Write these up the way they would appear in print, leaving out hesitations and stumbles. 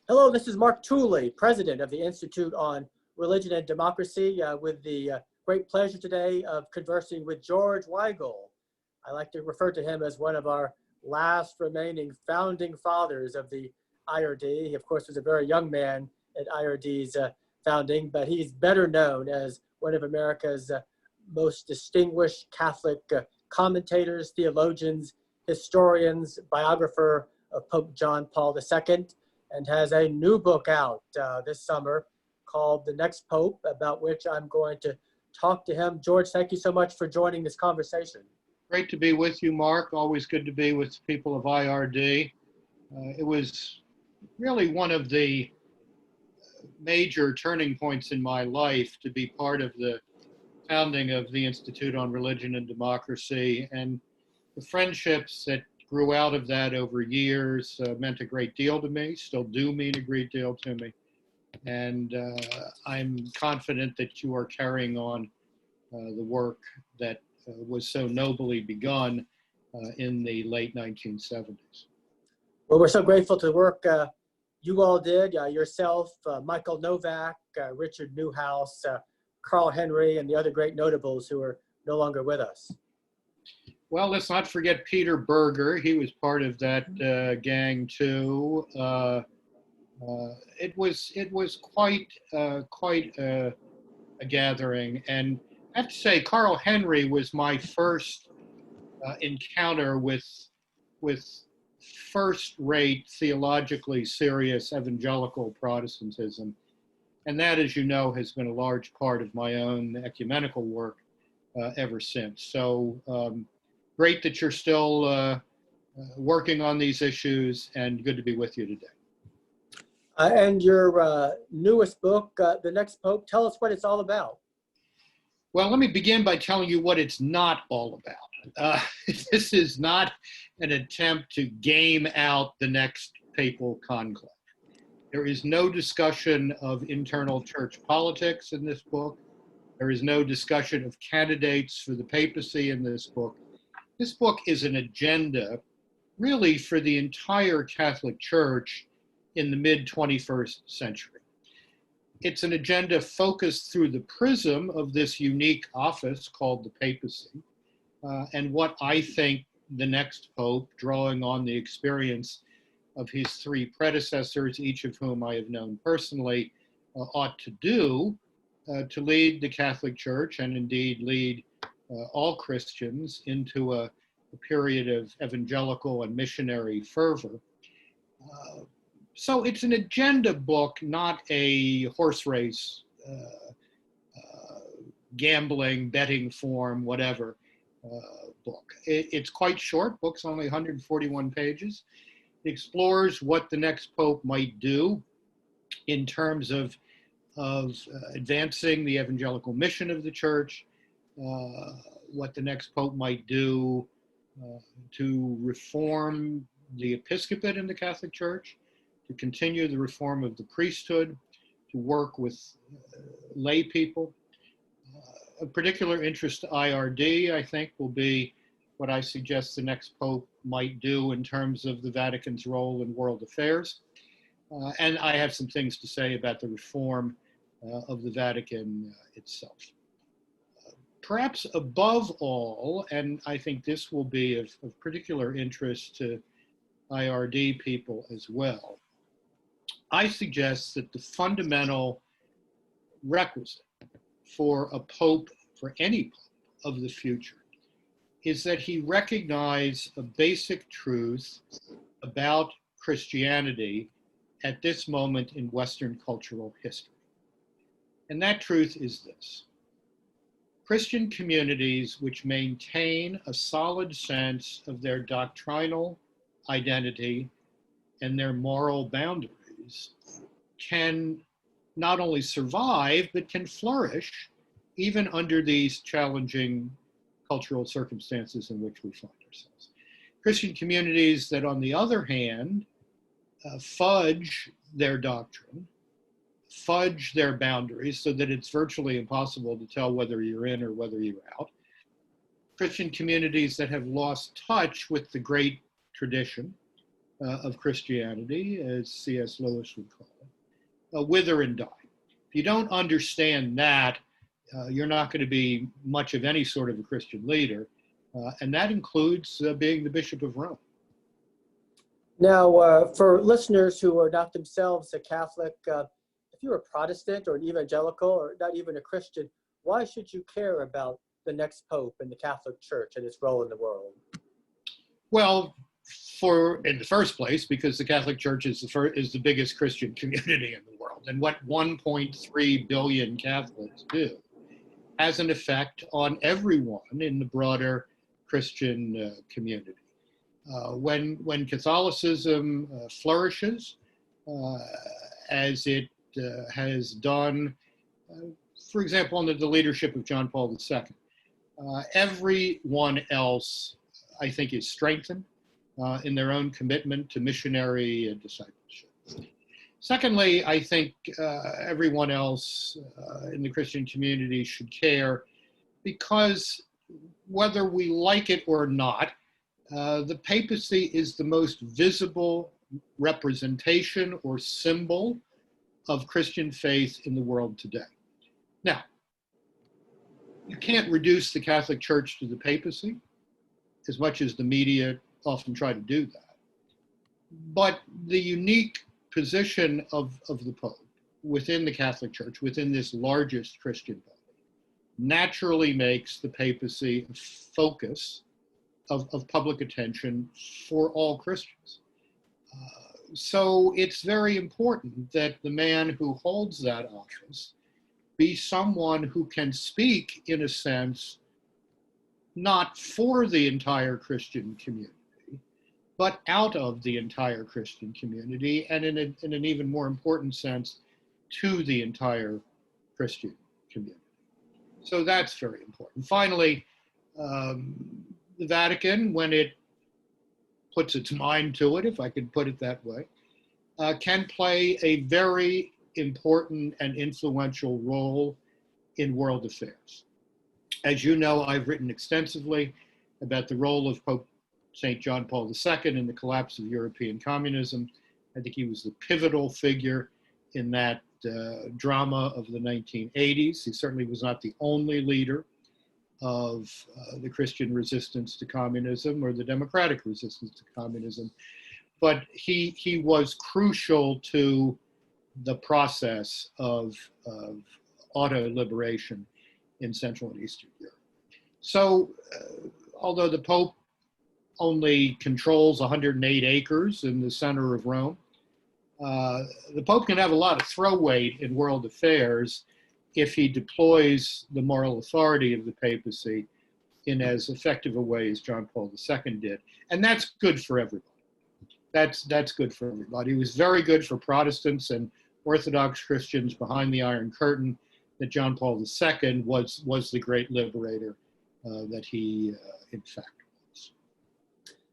Hello, this is Mark Tooley, president of the Institute on Religion and Democracy, with the great pleasure today of conversing with George Weigel. I like to refer to him as one of our last remaining founding fathers of the IRD. He, of course, was a very young man at IRD's founding, but he's better known as one of America's most distinguished Catholic commentators, theologians, historians, biographer of Pope John Paul II, and has a new book out this summer called The Next Pope, about which I'm going to talk to him. George, thank you so much for joining this conversation. Great to be with you, Mark. Always good to be with people of IRD. It was really one of the major turning points in my life to be part of the founding of the Institute on Religion and Democracy, and the friendships that grew out of that over years meant a great deal to me, still do mean a great deal to me. And I'm confident that you are carrying on the work that was so nobly begun in the late 1970s. Well, we're so grateful to the work you all did, yourself, Michael Novak, Richard Neuhaus, Carl Henry, and the other great notables who are no longer with us. Well, let's not forget Peter Berger. He was part of that gang too. It was quite a gathering, and I have to say, Carl Henry was my first encounter with first-rate, theologically serious evangelical Protestantism, and that, as you know, has been a large part of my own ecumenical work ever since. So. Great that you're still working on these issues, and good to be with you today. And your newest book, The Next Pope, tell us what it's all about. Well, let me begin by telling you what it's not all about. This is not an attempt to game out the next papal conclave. There is no discussion of internal church politics in this book. There is no discussion of candidates for the papacy in this book. This book is an agenda really for the entire Catholic Church in the mid-21st century. It's an agenda focused through the prism of this unique office called the papacy, and what I think the next pope, drawing on the experience of his three predecessors, each of whom I have known personally, ought to do to lead the Catholic Church, and indeed lead all Christians into a period of evangelical and missionary fervor. So it's an agenda book, not a horse race, gambling, betting form, whatever book. It's quite short. Book's only 141 pages. It explores what the next pope might do in terms of advancing the evangelical mission of the church, what the next pope might do to reform the episcopate in the Catholic Church, to continue the reform of the priesthood, to work with lay people. Of particular interest to IRD, I think, will be what I suggest the next pope might do in terms of the Vatican's role in world affairs. And I have some things to say about the reform of the Vatican itself. Perhaps above all, and I think this will be of particular interest to IRD people as well, I suggest that the fundamental requisite for a pope, for any pope of the future, is that he recognize a basic truth about Christianity at this moment in Western cultural history. And that truth is this: Christian communities which maintain a solid sense of their doctrinal identity and their moral boundaries can not only survive, but can flourish even under these challenging cultural circumstances in which we find ourselves. Christian communities that, on the other hand, fudge their doctrine, fudge their boundaries so that it's virtually impossible to tell whether you're in or whether you're out. Christian communities that have lost touch with the great tradition, of Christianity, as C.S. Lewis would call it, wither and die. If you don't understand that, you're not going to be much of any sort of a Christian leader, and that includes being the Bishop of Rome. Now, for listeners who are not themselves a Catholic, if you're a Protestant or an evangelical or not even a Christian, why should you care about the next Pope and the Catholic Church and its role in the world? Well, in the first place, because the Catholic Church is the biggest Christian community in the world, and what 1.3 billion Catholics do has an effect on everyone in the broader Christian community. When Catholicism flourishes, as it has done, for example, under the leadership of John Paul II, everyone else, I think, is strengthened in their own commitment to missionary discipleship. Secondly, I think everyone else in the Christian community should care because whether we like it or not, the papacy is the most visible representation or symbol of Christian faith in the world today. Now, you can't reduce the Catholic Church to the papacy, as much as the media often try to do that. But the unique position of the Pope within the Catholic Church, within this largest Christian body, naturally makes the papacy a focus of public attention for all Christians. So it's very important that the man who holds that office be someone who can speak, in a sense, not for the entire Christian community, but out of the entire Christian community, and in an even more important sense, to the entire Christian community. So that's very important. Finally, the Vatican, when it puts its mind to it, if I could put it that way, can play a very important and influential role in world affairs. As you know, I've written extensively about the role of Pope St. John Paul II in the collapse of European communism. I think he was the pivotal figure in that drama of the 1980s. He certainly was not the only leader of the Christian resistance to communism or the democratic resistance to communism, but he was crucial to the process of auto-liberation in Central and Eastern Europe. So, although the Pope only controls 108 acres in the center of Rome, the Pope can have a lot of throw weight in world affairs if he deploys the moral authority of the papacy in as effective a way as John Paul II did. And that's good for everybody. That's good for everybody. It was very good for Protestants and Orthodox Christians behind the Iron Curtain that John Paul II was the great liberator that he, in fact, was.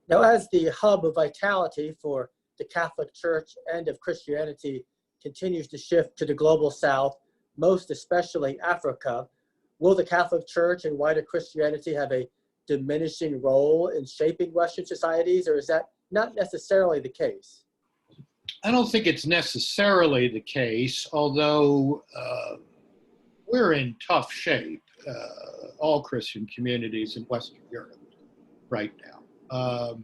Now, as the hub of vitality for the Catholic Church and of Christianity continues to shift to the global south, most especially Africa, will the Catholic Church and wider Christianity have a diminishing role in shaping Western societies, or is that not necessarily the case? I don't think it's necessarily the case, although we're in tough shape, all Christian communities in Western Europe right now.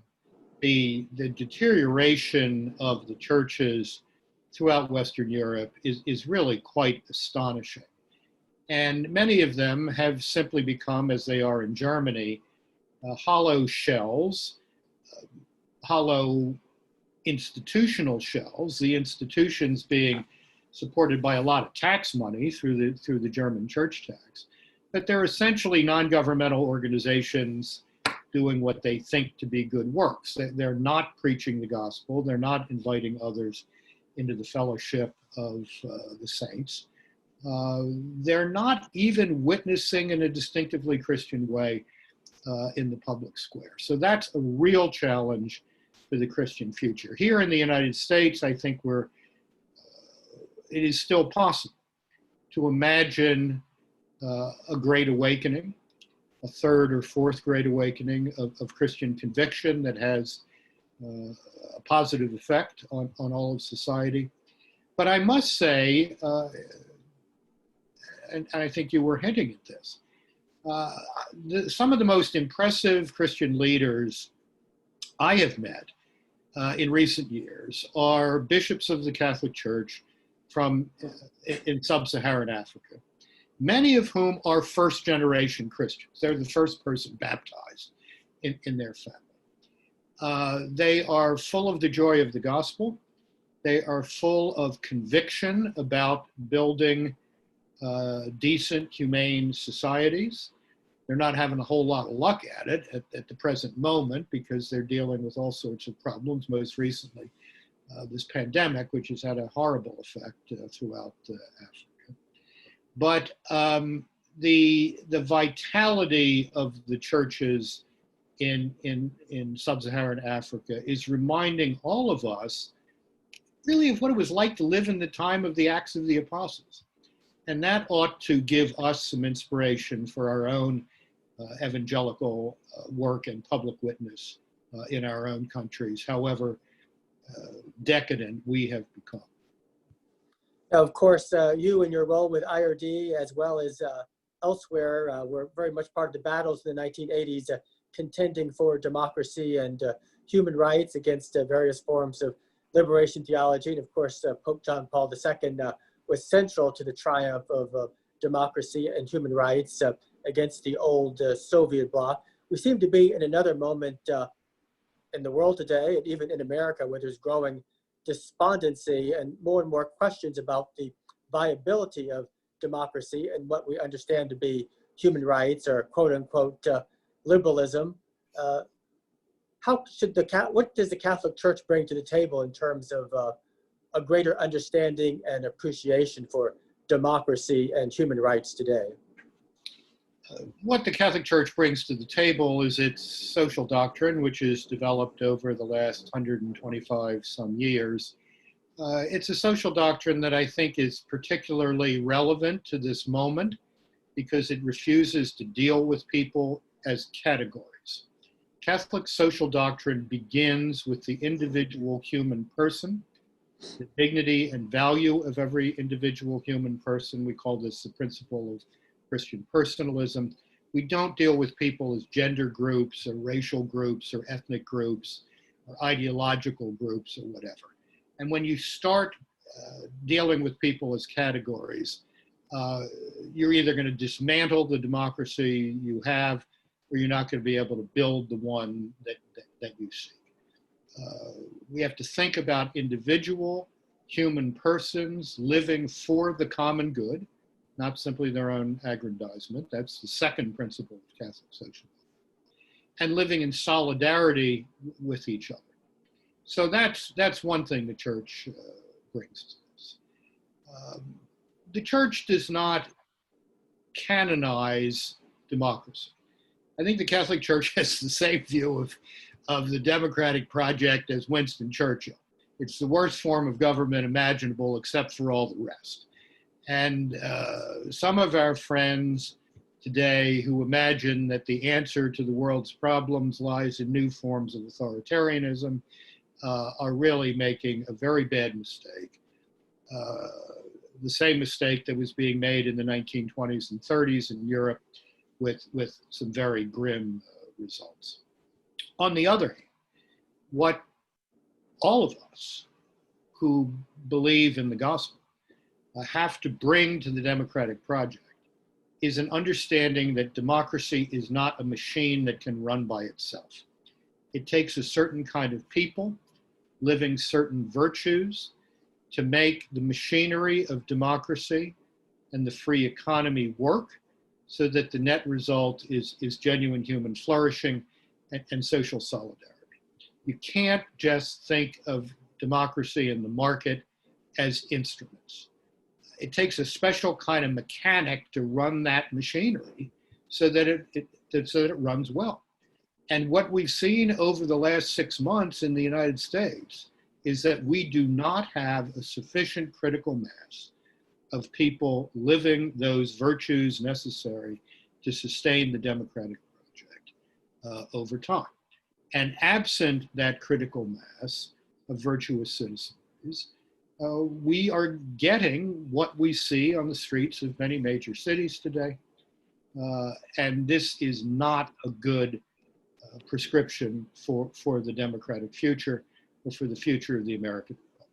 The deterioration of the churches throughout Western Europe is really quite astonishing. And many of them have simply become, as they are in Germany, hollow shells, hollow institutional shells, the institutions being supported by a lot of tax money through the German church tax. But they're essentially non-governmental organizations doing what they think to be good works. They're not preaching the gospel. They're not inviting others into the fellowship of the saints. They're not even witnessing in a distinctively Christian way in the public square. So that's a real challenge for the Christian future. Here in the United States, I think it is still possible to imagine a great awakening, a third or fourth great awakening of Christian conviction that has a positive effect on all of society. But I must say, and I think you were hinting at this, some of the most impressive Christian leaders I have met in recent years are bishops of the Catholic Church in sub-Saharan Africa, many of whom are first-generation Christians. They're the first person baptized in their family. They are full of the joy of the gospel. They are full of conviction about building decent, humane societies. They're not having a whole lot of luck at it at the present moment because they're dealing with all sorts of problems, most recently this pandemic, which has had a horrible effect throughout Africa. But the vitality of the churches in sub-Saharan Africa is reminding all of us really of what it was like to live in the time of the Acts of the Apostles. And that ought to give us some inspiration for our own evangelical work and public witness in our own countries, however decadent we have become. Now, of course, you and your role with IRD, as well as elsewhere, were very much part of the battles in the 1980s, contending for democracy and human rights against various forms of liberation theology. And of course, Pope John Paul II was central to the triumph of democracy and human rights against the old Soviet bloc. We seem to be in another moment in the world today, and even in America, where there's growing despondency and more questions about the viability of democracy and what we understand to be human rights or quote unquote liberalism. What does the Catholic Church bring to the table in terms of a greater understanding and appreciation for democracy and human rights today? What the Catholic Church brings to the table is its social doctrine, which is developed over the last 125 some years. It's a social doctrine that I think is particularly relevant to this moment because it refuses to deal with people as categories. Catholic social doctrine begins with the individual human person, the dignity and value of every individual human person. We call this the principle of Christian personalism. We don't deal with people as gender groups or racial groups or ethnic groups or ideological groups or whatever. And when you start dealing with people as categories, you're either going to dismantle the democracy you have, or you're not going to be able to build the one that you seek. We have to think about individual human persons living for the common good, not simply their own aggrandizement. That's the second principle of Catholic socialism. And living in solidarity with each other. So that's one thing the church brings to this. The church does not canonize democracy. I think the Catholic Church has the same view of the democratic project as Winston Churchill. It's the worst form of government imaginable except for all the rest. And some of our friends today who imagine that the answer to the world's problems lies in new forms of authoritarianism are really making a very bad mistake. The same mistake that was being made in the 1920s and 30s in Europe with some very grim results. On the other hand, what all of us who believe in the gospel have to bring to the democratic project is an understanding that democracy is not a machine that can run by itself. It takes a certain kind of people living certain virtues to make the machinery of democracy and the free economy work so that the net result is genuine human flourishing and social solidarity. You can't just think of democracy and the market as instruments. It takes a special kind of mechanic to run that machinery so that it runs well. And what we've seen over the last 6 months in the United States is that we do not have a sufficient critical mass of people living those virtues necessary to sustain the democratic project over time. And absent that critical mass of virtuous citizens, we are getting what we see on the streets of many major cities today. And this is not a good prescription for the democratic future or for the future of the American people.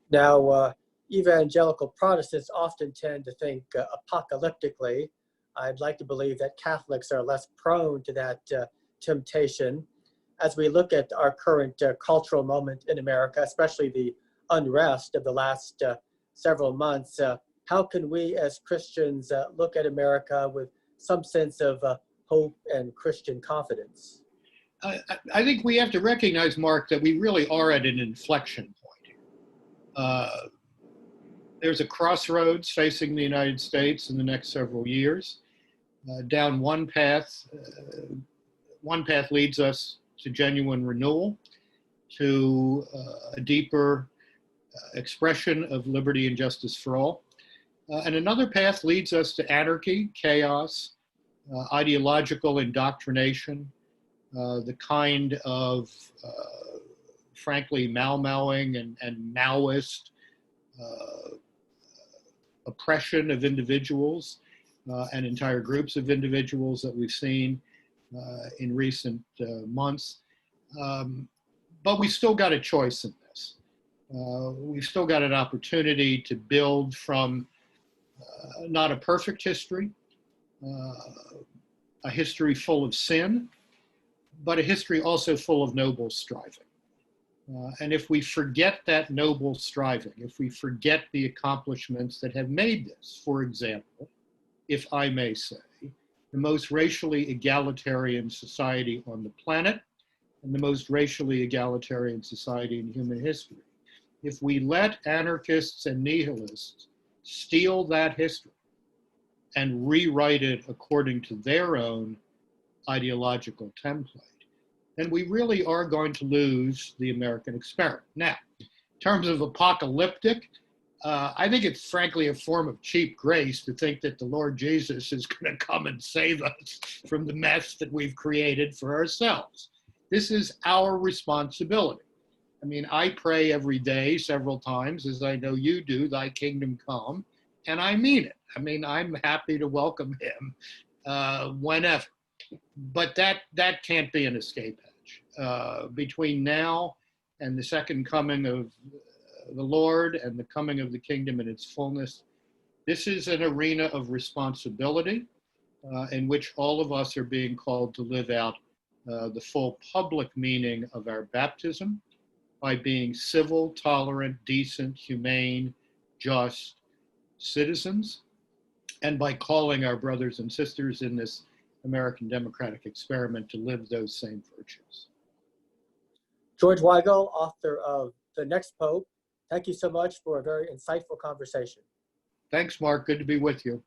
Now, evangelical Protestants often tend to think apocalyptically. I'd like to believe that Catholics are less prone to that temptation. As we look at our current cultural moment in America, especially the unrest of the last several months, how can we as Christians look at America with some sense of hope and Christian confidence? I think we have to recognize, Mark, that we really are at an inflection point. There's a crossroads facing the United States in the next several years. Down one path leads us to genuine renewal, to a deeper expression of liberty and justice for all. And another path leads us to anarchy, chaos, ideological indoctrination, the kind of, frankly, Mau-Mauing and Maoist oppression of individuals and entire groups of individuals that we've seen in recent months. But we still got a choice in this. We've still got an opportunity to build from not a perfect history, a history full of sin, but a history also full of noble striving. And if we forget that noble striving, if we forget the accomplishments that have made this, for example, if I may say, the most racially egalitarian society on the planet and the most racially egalitarian society in human history, if we let anarchists and nihilists steal that history and rewrite it according to their own ideological template, then we really are going to lose the American experiment. Now, in terms of apocalyptic, I think it's frankly a form of cheap grace to think that the Lord Jesus is going to come and save us from the mess that we've created for ourselves. This is our responsibility. I mean, I pray every day, several times, as I know you do, thy kingdom come, and I mean it. I mean, I'm happy to welcome him whenever. But that can't be an escape hatch. Between now and the second coming of the Lord and the coming of the kingdom in its fullness, this is an arena of responsibility in which all of us are being called to live out the full public meaning of our baptism by being civil, tolerant, decent, humane, just citizens, and by calling our brothers and sisters in this American democratic experiment to live those same virtues. George Weigel, author of The Next Pope, thank you so much for a very insightful conversation. Thanks, Mark. Good to be with you.